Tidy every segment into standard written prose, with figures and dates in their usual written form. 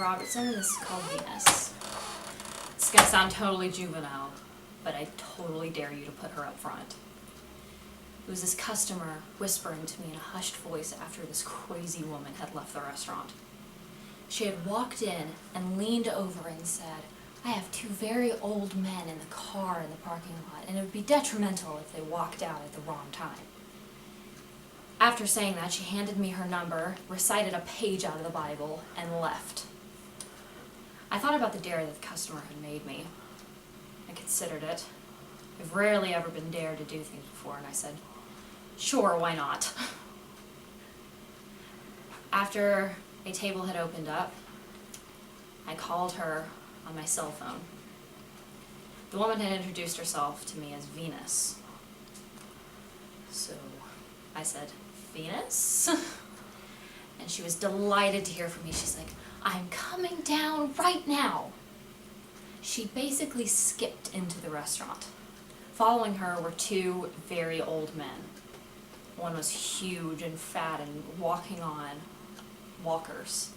Robertson, and this is called Venus. It's going to sound totally juvenile, but I totally dare you to put her up front. It was this customer whispering to me in a hushed voice after this crazy woman had left the restaurant. She had walked in and leaned over and said, "I have two very old men in the car in the parking lot, and it would be detrimental if they walked out at the wrong time." After saying that, she handed me her number, recited a page out of the Bible, and left. I thought about the dare that the customer had made me. I considered it. I've rarely ever been dared to do things before, and I said, "Sure, why not?" After a table had opened up, I called her on my cell phone. The woman had introduced herself to me as Venus. So I said, "Venus?" And she was delighted to hear from me. She's like, "I'm coming down right now." She basically skipped into the restaurant. Following her were two very old men. One was huge and fat and walking on walkers.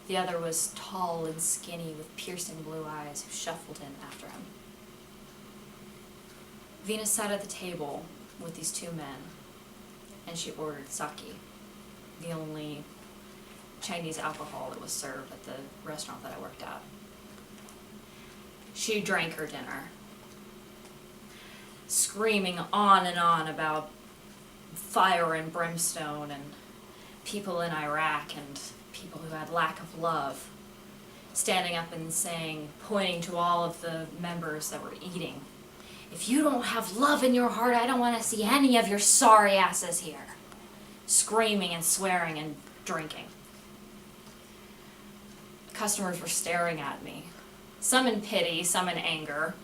The other was tall and skinny with piercing blue eyes who shuffled in after him. Venus sat at the table with these two men, and she ordered sake, the only Chinese alcohol that was served at the restaurant that I worked at. She drank her dinner, screaming on and on about fire and brimstone and people in Iraq and people who had lack of love, standing up and saying, pointing to all of the members that were eating, "If you don't have love in your heart, I don't want to see any of your sorry asses here." Screaming and swearing and drinking. Customers were staring at me, some in pity, some in anger.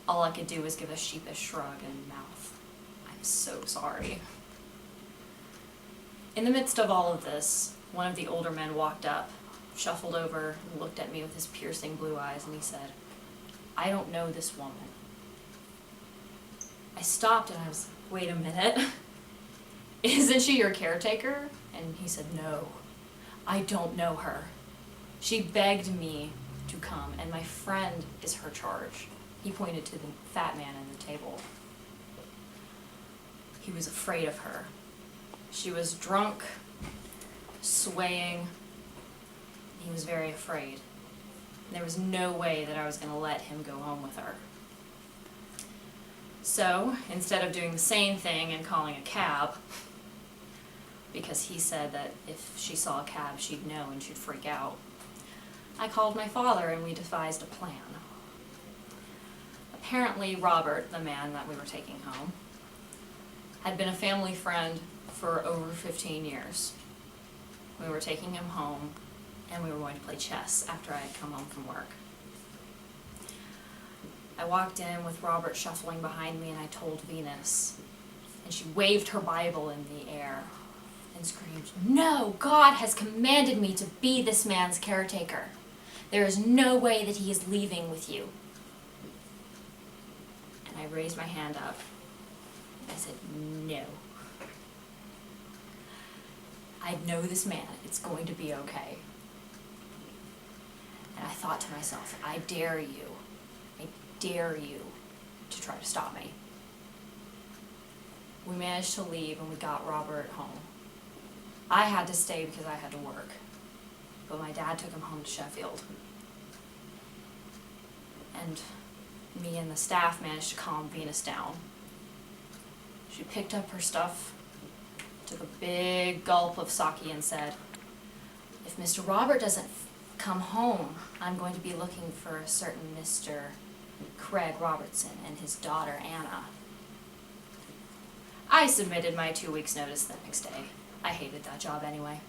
All I could do was give a sheepish shrug and mouth, "I'm so sorry." In the midst of all of this, one of the older men walked up, shuffled over, and looked at me with his piercing blue eyes, and he said, "I don't know this woman." I stopped and I was like, "Wait a minute, isn't she your caretaker?" And he said, "No, I don't know her. She begged me to come, and my friend is her charge." He pointed to the fat man at the table. He was afraid of her. She was drunk, swaying. He was very afraid. There was no way that I was going to let him go home with her. So, instead of doing the same thing and calling a cab, because he said that if she saw a cab she'd know and she'd freak out, I called my father and we devised a plan. Apparently Robert, the man that we were taking home, had been a family friend for over 15 years. We were taking him home and we were going to play chess after I had come home from work. I walked in with Robert shuffling behind me and I told Venus, and she waved her Bible in the air and screamed, "No, God has commanded me to be this man's caretaker. There is no way that he is leaving with you." And I raised my hand up. I said, "No. I know this man. It's going to be okay." And I thought to myself, I dare you to try to stop me. We managed to leave and we got Robert home. I had to stay because I had to work, but my dad took him home to Sheffield. And me and the staff managed to calm Venus down. She picked up her stuff, took a big gulp of sake and said, "If Mr. Robert doesn't come home, I'm going to be looking for a certain Mr. Craig Robertson and his daughter Anna." I submitted my 2 weeks' notice the next day. I hated that job anyway.